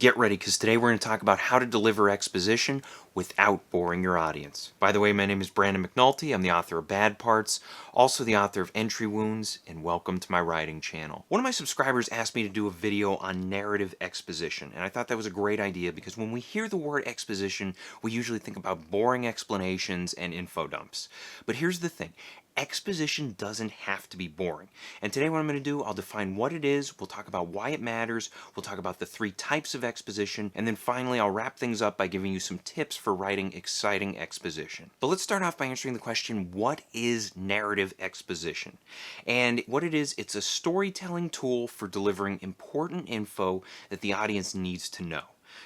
Get ready, because today we're going to talk about how to deliver exposition without boring your audience. By the way, my name is Brandon McNulty. I'm the author of Bad Parts, also the author of Entry Wounds, and welcome to my writing channel. One of my subscribers asked me to do a video on narrative exposition, and I thought that was a great idea because when we hear the word exposition, we usually think about boring explanations and info dumps. But here's the thing. Exposition doesn't have to be boring. And today what I'm going to do, I'll define what it is, we'll talk about why it matters, we'll talk about the 3 types of exposition, and then finally I'll wrap things up by giving you some tips for writing exciting exposition. But let's start off by answering the question, what is narrative exposition? And what it is, it's a storytelling tool for delivering important info that the audience needs to know.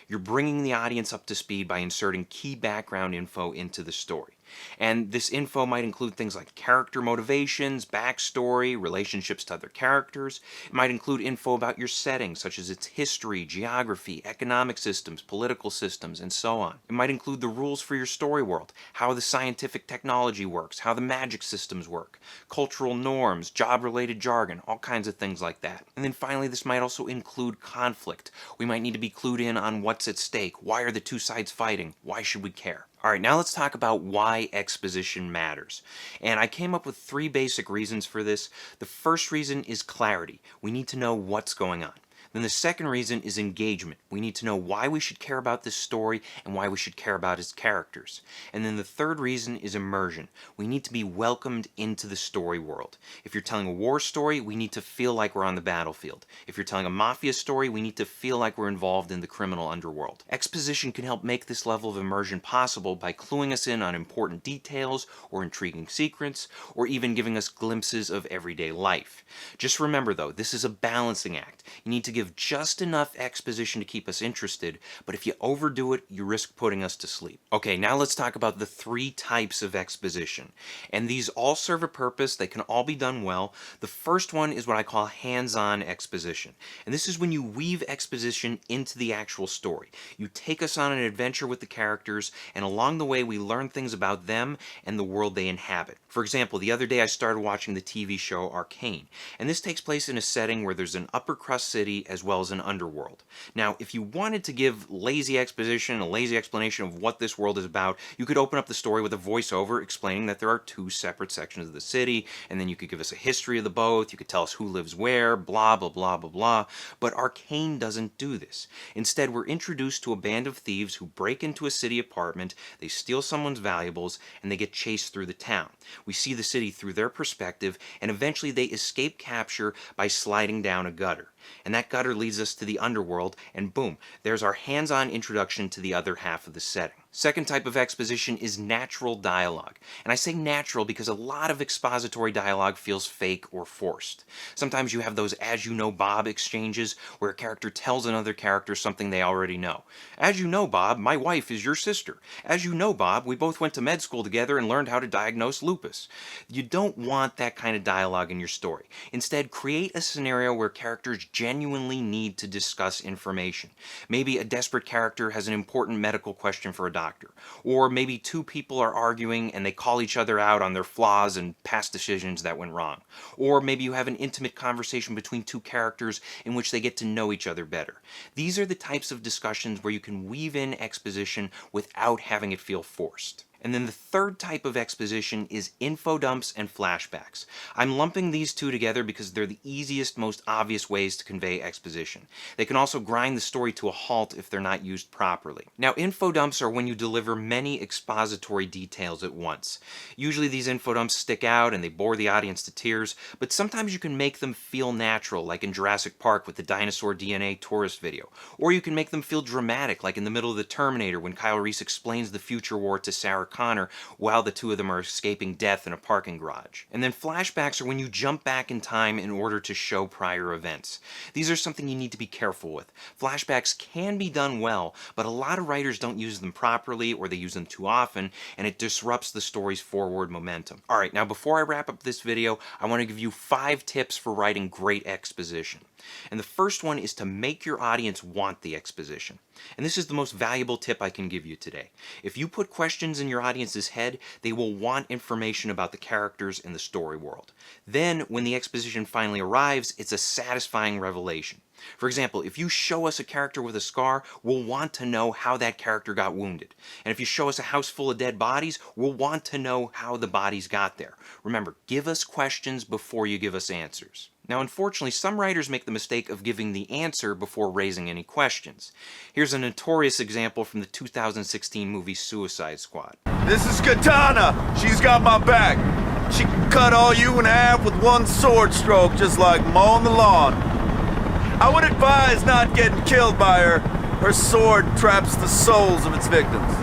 You're bringing the audience up to speed by inserting key background info into the story. And this info might include things like character motivations, backstory, relationships to other characters. It might include info about your setting, such as its history, geography, economic systems, political systems, and so on. It might include the rules for your story world, how the scientific technology works, how the magic systems work, cultural norms, job-related jargon, all kinds of things like that. And then finally, this might also include conflict. We might need to be clued in on what's at stake. Why are the two sides fighting? Why should we care? Alright, now let's talk about why exposition matters. And I came up with 3 basic reasons for this. The first reason is clarity. We need to know what's going on. Then the second reason is engagement. We need to know why we should care about this story and why we should care about its characters. And then the third reason is immersion. We need to be welcomed into the story world. If you're telling a war story, we need to feel like we're on the battlefield. If you're telling a mafia story, we need to feel like we're involved in the criminal underworld. Exposition can help make this level of immersion possible by cluing us in on important details or intriguing secrets, or even giving us glimpses of everyday life. Just remember though, this is a balancing act. You need to give just enough exposition to keep us interested, but if you overdo it, you risk putting us to sleep. Okay, now let's talk about the 3 types of exposition. And these all serve a purpose, they can all be done well. The first one is what I call hands-on exposition. And this is when you weave exposition into the actual story. You take us on an adventure with the characters, and along the way we learn things about them and the world they inhabit. For example, the other day I started watching the TV show Arcane, and this takes place in a setting where there's an upper crust city as well as an underworld. Now, if you wanted to give lazy exposition, a lazy explanation of what this world is about, you could open up the story with a voiceover explaining that there are 2 separate sections of the city, and then you could give us a history of the both, you could tell us who lives where, blah, blah, blah, blah, blah. But Arcane doesn't do this. Instead, we're introduced to a band of thieves who break into a city apartment, they steal someone's valuables, and they get chased through the town. We see the city through their perspective, and eventually they escape capture by sliding down a gutter. And that gutter leads us to the underworld, and boom, there's our hands-on introduction to the other half of the setting. Second type of exposition is natural dialogue. And I say natural because a lot of expository dialogue feels fake or forced. Sometimes you have those as you know Bob exchanges where a character tells another character something they already know. As you know Bob, my wife is your sister. As you know Bob, we both went to med school together and learned how to diagnose lupus. You don't want that kind of dialogue in your story. Instead, create a scenario where characters genuinely need to discuss information. Maybe a desperate character has an important medical question for a doctor. Or maybe 2 people are arguing and they call each other out on their flaws and past decisions that went wrong. Or maybe you have an intimate conversation between 2 characters in which they get to know each other better. These are the types of discussions where you can weave in exposition without having it feel forced. And then the third type of exposition is info dumps and flashbacks. I'm lumping these 2 together because they're the easiest, most obvious ways to convey exposition. They can also grind the story to a halt if they're not used properly. Now, info dumps are when you deliver many expository details at once. Usually these info dumps stick out and they bore the audience to tears, but sometimes you can make them feel natural, like in Jurassic Park with the dinosaur DNA tourist video. Or you can make them feel dramatic, like in the middle of the Terminator when Kyle Reese explains the future war to Sarah Connor while the 2 of them are escaping death in a parking garage. And then flashbacks are when you jump back in time in order to show prior events. These are something you need to be careful with. Flashbacks can be done well, but a lot of writers don't use them properly or they use them too often, and it disrupts the story's forward momentum. Alright, now before I wrap up this video, I want to give you 5 tips for writing great exposition. And the first one is to make your audience want the exposition. And this is the most valuable tip I can give you today. If you put questions in your audience's head, they will want information about the characters in the story world. Then, when the exposition finally arrives, it's a satisfying revelation. For example, if you show us a character with a scar, we'll want to know how that character got wounded. And if you show us a house full of dead bodies, we'll want to know how the bodies got there. Remember, give us questions before you give us answers. Now, unfortunately, some writers make the mistake of giving the answer before raising any questions. Here's a notorious example from the 2016 movie Suicide Squad. This is Katana. She's got my back. She can cut all you in half with one sword stroke, just like mowing the lawn. I would advise not getting killed by her. Her sword traps the souls of its victims.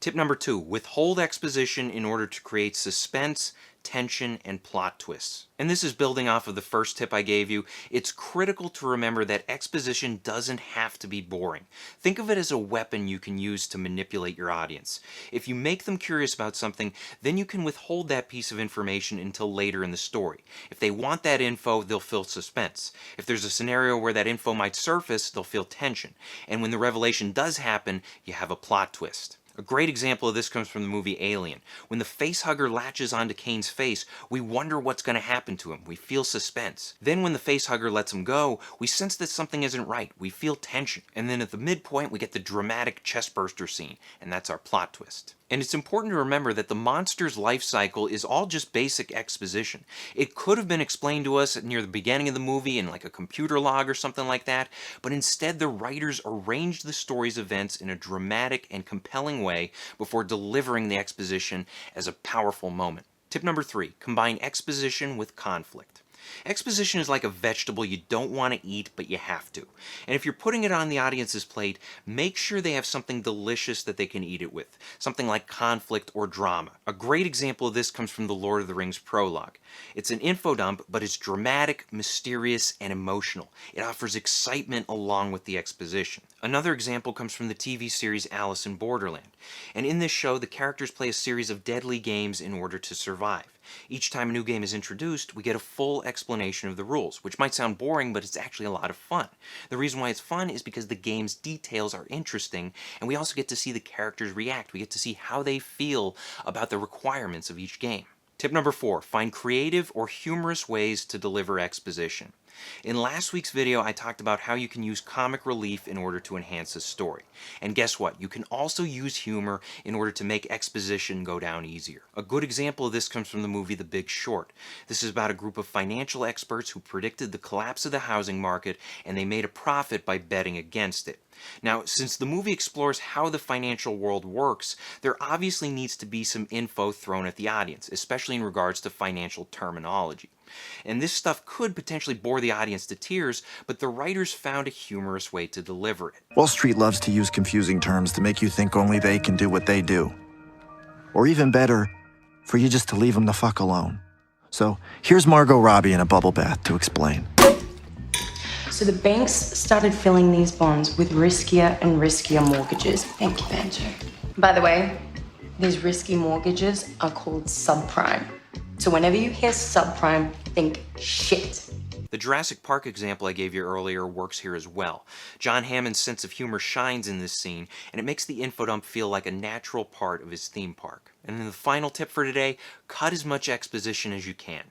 Tip number 2, withhold exposition in order to create suspense, tension, and plot twists. And this is building off of the first tip I gave you. It's critical to remember that exposition doesn't have to be boring. Think of it as a weapon you can use to manipulate your audience. If you make them curious about something, then you can withhold that piece of information until later in the story. If they want that info, they'll feel suspense. If there's a scenario where that info might surface, they'll feel tension. And when the revelation does happen, you have a plot twist. A great example of this comes from the movie Alien. When the facehugger latches onto Kane's face, we wonder what's going to happen to him. We feel suspense. Then when the facehugger lets him go, we sense that something isn't right. We feel tension. And then at the midpoint, we get the dramatic chestburster scene, and that's our plot twist. And it's important to remember that the monster's life cycle is all just basic exposition. It could have been explained to us near the beginning of the movie in like a computer log or something like that, but instead the writers arranged the story's events in a dramatic and compelling way before delivering the exposition as a powerful moment. Tip number 3, combine exposition with conflict. Exposition is like a vegetable you don't want to eat, but you have to. And if you're putting it on the audience's plate, make sure they have something delicious that they can eat it with. Something like conflict or drama. A great example of this comes from the Lord of the Rings prologue. It's an info dump, but it's dramatic, mysterious, and emotional. It offers excitement along with the exposition. Another example comes from the TV series Alice in Borderland. And in this show, the characters play a series of deadly games in order to survive. Each time a new game is introduced, we get a full explanation of the rules, which might sound boring, but it's actually a lot of fun. The reason why it's fun is because the game's details are interesting, and we also get to see the characters react. We get to see how they feel about the requirements of each game. Tip number 4, find creative or humorous ways to deliver exposition. In last week's video, I talked about how you can use comic relief in order to enhance a story. And guess what? You can also use humor in order to make exposition go down easier. A good example of this comes from the movie The Big Short. This is about a group of financial experts who predicted the collapse of the housing market, and they made a profit by betting against it. Now, since the movie explores how the financial world works, there obviously needs to be some info thrown at the audience, especially in regards to financial terminology. And this stuff could potentially bore the audience to tears, but the writers found a humorous way to deliver it. Wall Street loves to use confusing terms to make you think only they can do what they do. Or even better, for you just to leave them the fuck alone. So here's Margot Robbie in a bubble bath to explain. So the banks started filling these bonds with riskier and riskier mortgages. Thank you, Banjo. By the way, these risky mortgages are called subprime. So whenever you hear subprime, think shit. The Jurassic Park example I gave you earlier works here as well. John Hammond's sense of humor shines in this scene, and it makes the infodump feel like a natural part of his theme park. And then the final tip for today, cut as much exposition as you can.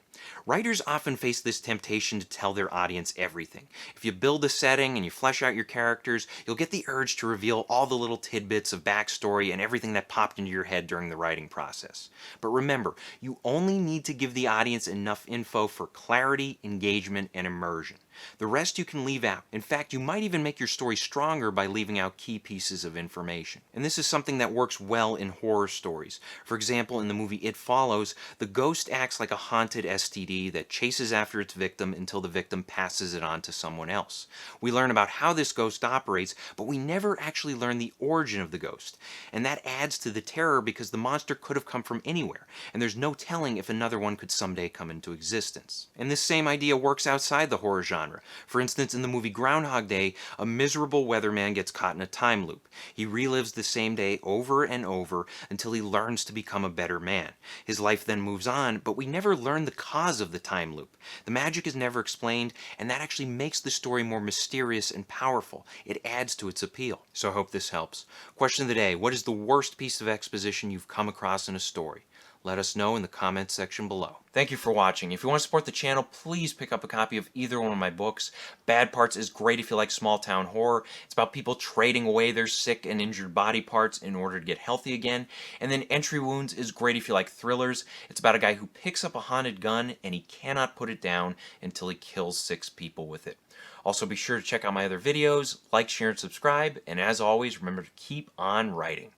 Writers often face this temptation to tell their audience everything. If you build a setting and you flesh out your characters, you'll get the urge to reveal all the little tidbits of backstory and everything that popped into your head during the writing process. But remember, you only need to give the audience enough info for clarity, engagement, and immersion. The rest you can leave out. In fact, you might even make your story stronger by leaving out key pieces of information. And this is something that works well in horror stories. For example, in the movie It Follows, the ghost acts like a haunted STD that chases after its victim until the victim passes it on to someone else. We learn about how this ghost operates, but we never actually learn the origin of the ghost. And that adds to the terror because the monster could have come from anywhere, and there's no telling if another one could someday come into existence. And this same idea works outside the horror genre. genre. For instance, in the movie Groundhog Day, a miserable weatherman gets caught in a time loop. He relives the same day over and over until he learns to become a better man. His life then moves on, but we never learn the cause of the time loop. The magic is never explained, and that actually makes the story more mysterious and powerful. It adds to its appeal. So I hope this helps. Question of the day: what is the worst piece of exposition you've come across in a story? Let us know in the comments section below. Thank you for watching. If you want to support the channel, please pick up a copy of either one of my books. Bad Parts is great if you like small town horror. It's about people trading away their sick and injured body parts in order to get healthy again. And then Entry Wounds is great if you like thrillers. It's about a guy who picks up a haunted gun and he cannot put it down until he kills 6 people with it. Also, be sure to check out my other videos, like, share, and subscribe. And as always, remember to keep on writing.